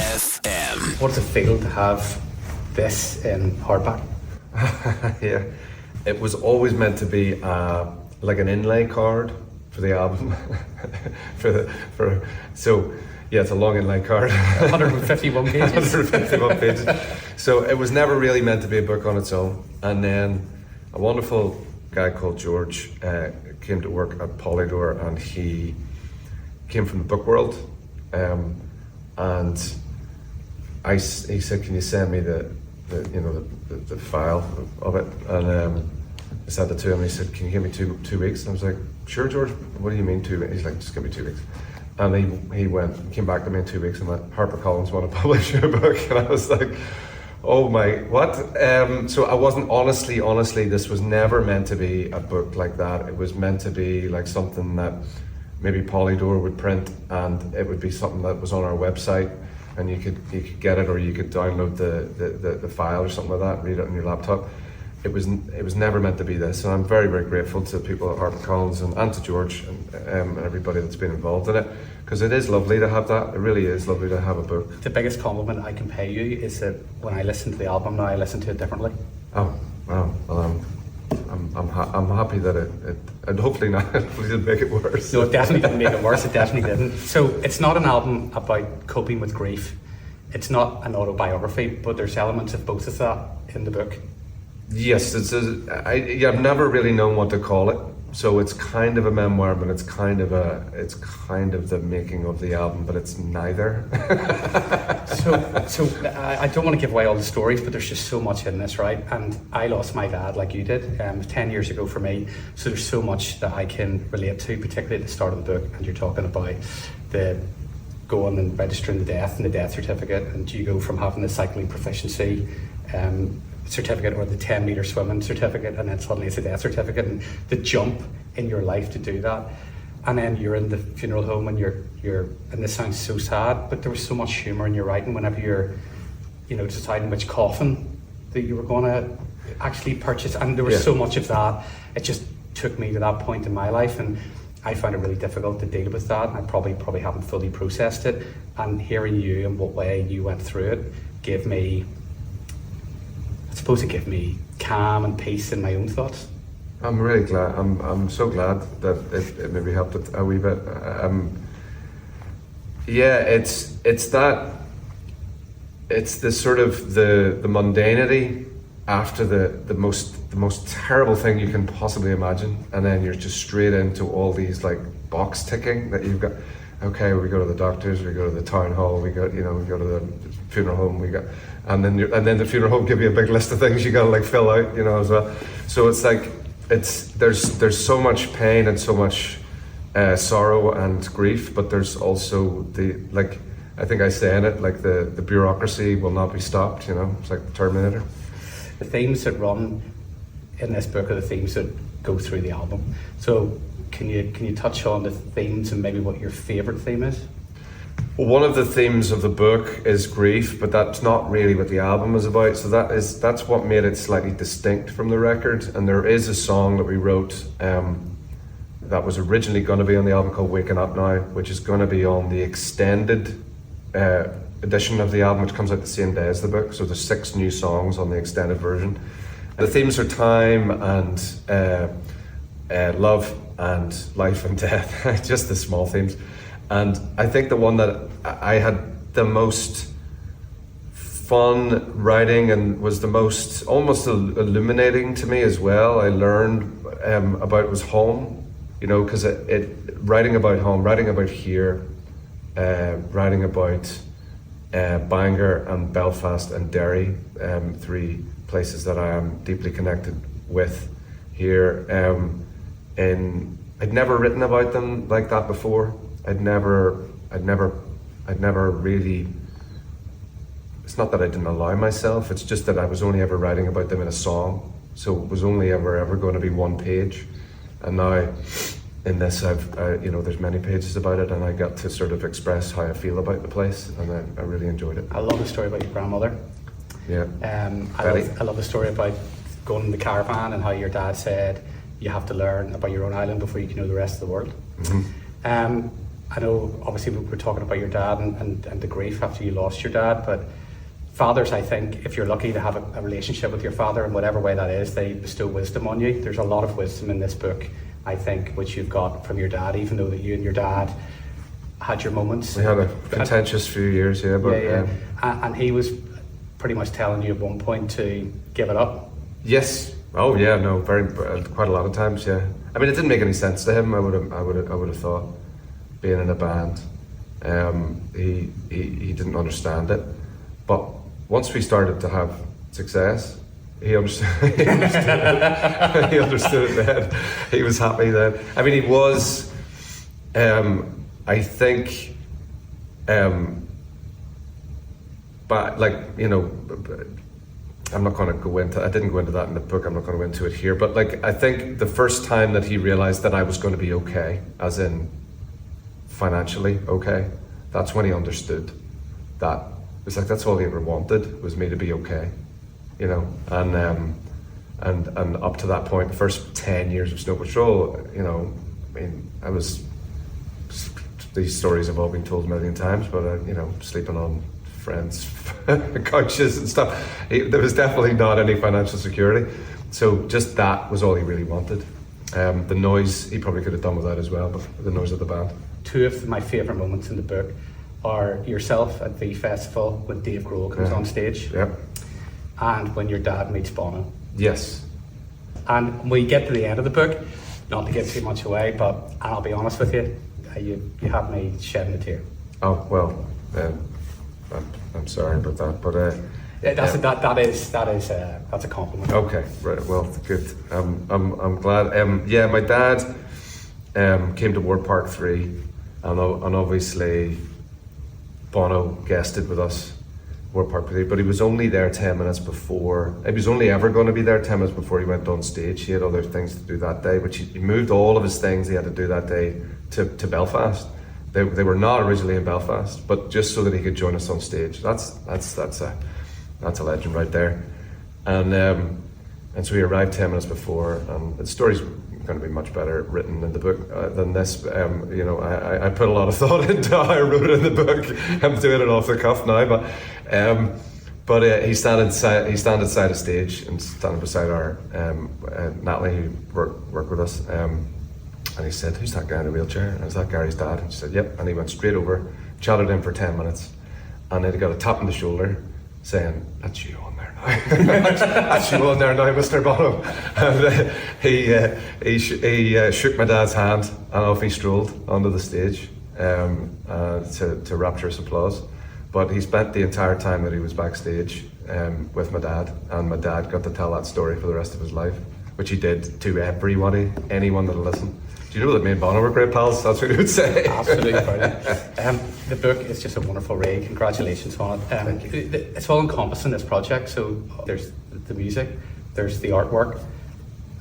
FM. What does it feel to have this in hardback? Yeah, it was always meant to be like an inlay card for the album. So yeah, it's a long inlay card. 151 pages. 151 pages. So it was never really meant to be a book on its own. And then a wonderful guy called George came to work at Polydor, and he came from the book world. And he said, "Can you send me the file of it?" And I sent it to him, and he said, "Can you give me two weeks?" And I was like, "Sure, George. What do you mean 2 weeks?" He's like, "Just give me 2 weeks." And he came back to me in 2 weeks and went, "Harper Collins want to publish your book." And I was like, "Oh my, what?" So I wasn't honestly, this was never meant to be a book like that. It was meant to be like something that maybe Polydor would print, and it would be something that was on our website, and you could get it, or you could download the file or something like that and read it on your laptop. It was never meant to be this, and I'm very, very grateful to people at Harper Collins and to George and everybody that's been involved in it, because it is lovely to have that. It really is lovely to have a book. The biggest compliment I can pay you is that when I listen to the album now, I listen to it differently. Oh wow! Well, I'm happy that it and hopefully not. Hopefully didn't make it worse. No, it definitely didn't make it worse. It definitely didn't. So it's not an album about coping with grief. It's not an autobiography, but there's elements of both of that in the book. Yes, I've never really known what to call it. So it's kind of a memoir, but it's kind of the making of the album, but it's neither. So I don't want to give away all the stories, but there's just so much in this, right? And I lost my dad like you did, 10 years ago for me. So there's so much that I can relate to, particularly at the start of the book. And you're talking about the going and registering the death and the death certificate, and you go from having the cycling proficiency certificate or the 10-metre swimming certificate, and then suddenly it's a death certificate, and the jump in your life to do that. And then you're in the funeral home, and you're and this sounds so sad, but there was so much humour in your writing whenever you're deciding which coffin that you were going to actually purchase, and there was so much of that. It just took me to that point in my life, and I found it really difficult to deal with that, and I probably haven't fully processed it. And hearing you and what way you went through it gave me calm and peace in my own thoughts. I'm really glad. I'm so glad that it maybe helped it a wee bit. It's the sort of the mundanity after the most terrible thing you can possibly imagine, and then you're just straight into all these like box ticking that you've got. Okay, we go to the doctors, we go to the town hall, we go to the funeral home, and then the funeral home give you a big list of things you gotta like fill out, as well. So it's like there's so much pain and so much sorrow and grief, but there's also I think I say in it, like the bureaucracy will not be stopped. It's like the Terminator. The themes that run in this book are the themes that go through the album. So can you touch on the themes and maybe what your favourite theme is? Well, one of the themes of the book is grief, but that's not really what the album is about. So that's what made it slightly distinct from the record. And there is a song that we wrote that was originally going to be on the album called Waking Up Now, which is going to be on the extended edition of the album, which comes out the same day as the book. So there's 6 new songs on the extended version. The themes are time and love and life and death, just the small themes. And I think the one that I had the most fun writing and was the most almost illuminating to me as well, I learned about was home, because writing about home, writing about here, writing about Bangor and Belfast and Derry, 3 places that I am deeply connected with here. I'd never written about them like that before. I'd never really. It's not that I didn't allow myself. It's just that I was only ever writing about them in a song. So it was only ever going to be 1 page. And now, in this, there's many pages about it, and I got to sort of express how I feel about the place, and I really enjoyed it. I love the story about your grandmother. Yeah. I love the story about going in the caravan and how your dad said you have to learn about your own island before you can know the rest of the world. Mm-hmm. I know obviously we were talking about your dad and the grief after you lost your dad, but fathers, I think, if you're lucky to have a relationship with your father in whatever way that is, they bestow wisdom on you. There's a lot of wisdom in this book, I think, which you've got from your dad, even though that you and your dad had your moments. We had a contentious few years, yeah. But, and he was pretty much telling you at one point to give it up. Yes. Oh yeah. No. Quite a lot of times. Yeah. I mean, it didn't make any sense to him. I would have thought, being in a band, he didn't understand it. But once we started to have success, he understood. He understood it then. He was happy then. I mean, he was. I think. But like, you know, I'm not going to go into. I didn't go into that in the book. I'm not going to go into it here. But like, I think the first time that he realized that I was going to be okay, as in financially okay, that's when he understood that. It was like that's all he ever wanted, was me to be okay, you know. And up to that point, the first 10 years of Snow Patrol, you know, I mean, these stories have all been told a million times, but you know, sleeping on friends' couches and stuff. There was definitely not any financial security. So just that was all he really wanted. The noise, he probably could have done with that as well, but the noise of the band. Two of my favourite moments in the book are yourself at the festival when Dave Grohl comes on stage, and when your dad meets Bono. Yes. And when we get to the end of the book, not to give too much away, but I'll be honest with you, you have me shedding a tear. Oh well, I'm sorry about that, but that's a compliment. Okay, right. Well, good. I'm glad. Yeah, my dad came to Ward Park 3, and obviously Bono guested with us, Ward Park 3, but he was only there 10 minutes before. He was only ever going to be there 10 minutes before he went on stage. He had other things to do that day, which he moved all of his things he had to do that day to Belfast. They were not originally in Belfast, but just so that he could join us on stage. That's a legend right there. And so he arrived 10 minutes before, and the story's going to be much better written in the book than this. You know, I put a lot of thought into how I wrote it in the book. I'm doing it off the cuff now, but he standing side of stage and standing beside our Natalie, who worked with us. And he said, "Who's that guy in the wheelchair?" And is that Gary's dad? And she said, "Yep." And he went straight over, chatted him for 10 minutes, and then he got a tap on the shoulder, saying, "That's you on there now. That's you on there now, Mr. Bono." And he shook my dad's hand, and off he strolled onto the stage to rapturous applause. But he spent the entire time that he was backstage with my dad, and my dad got to tell that story for the rest of his life, which he did to everybody, anyone that'll listen. Do you know that me and Bono were great pals? That's what he would say. Absolutely brilliant. The book is just a wonderful read. Congratulations on it. It's all encompassing, this project. So there's the music, there's the artwork,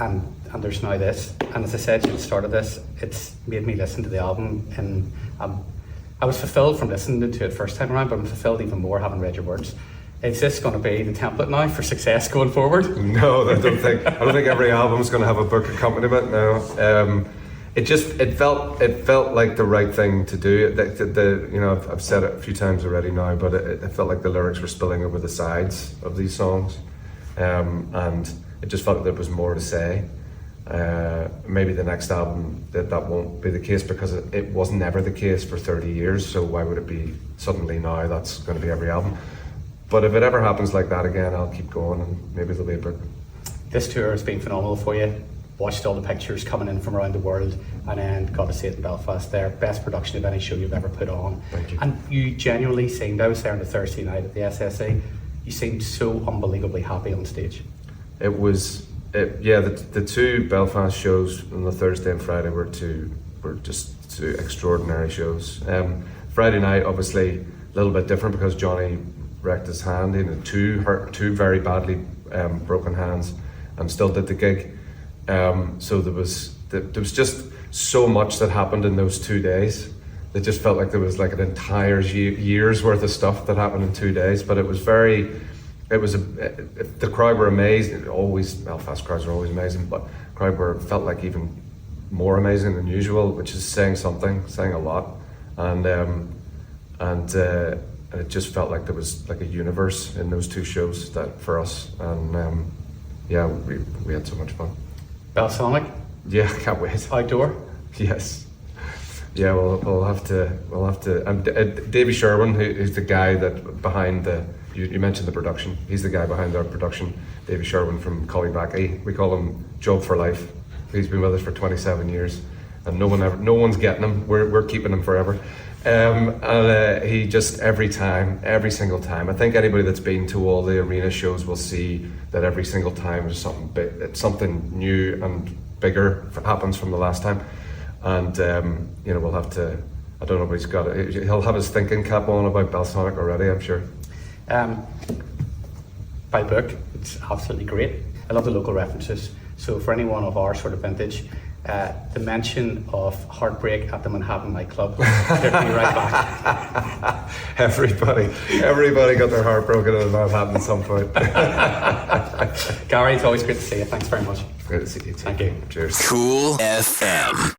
and there's now this. And as I said at the start of this, it's made me listen to the album, and I was fulfilled from listening to it first time around, but I'm fulfilled even more having read your words. Is this going to be the template now for success going forward? No, I don't think every album is going to have a book accompaniment. No. It felt like the right thing to do. You know, I've said it a few times already now, but it felt like the lyrics were spilling over the sides of these songs, and it just felt like there was more to say. Maybe the next album that won't be the case, because it was never the case for 30 years. So why would it be suddenly now? That's going to be every album. But if it ever happens like that again, I'll keep going, and maybe there'll be a book. This tour has been phenomenal for you. Watched all the pictures coming in from around the world, and then got to see it in Belfast there. Best production of any show you've ever put on. Thank you. And you genuinely seemed, I was there on the Thursday night at the SSA, you seemed so unbelievably happy on stage. It was, the two Belfast shows on the Thursday and Friday were just two extraordinary shows. Friday night, obviously, a little bit different because Johnny wrecked his hand, two very badly broken hands, and still did the gig. So there was just so much that happened in those 2 days. It just felt like there was like an entire year's worth of stuff that happened in 2 days. But the crowd were amazing. Belfast crowds are always amazing, but crowd felt like even more amazing than usual, which is saying a lot. and it just felt like there was like a universe in those two shows that for us, and yeah, we had so much fun. Balsonic, Yeah, can't wait. outdoor. Yes. Yeah, we'll have to. And Davy Sherwin, who's the guy that behind the. You mentioned the production. He's the guy behind our production. Davy Sherwin from Cullyback. We call him Job for Life. He's been with us for 27 years, and no one's getting him. We're keeping him forever. And he just every single time. I think anybody that's been to all the arena shows will see that every single time there's something big, something new and bigger happens from the last time. And we'll have to. I don't know if he's got it. He'll have his thinking cap on about Balsonic already, I'm sure. By book, it's absolutely great. I love the local references. So for anyone of our sort of vintage, the mention of heartbreak at the Manhattan nightclub, they'll be right back. Everybody got their heart broken in Manhattan at some point. Gary, it's always great to see you. Thanks very much. Great to see you too. Thank you. Cheers. Cool FM.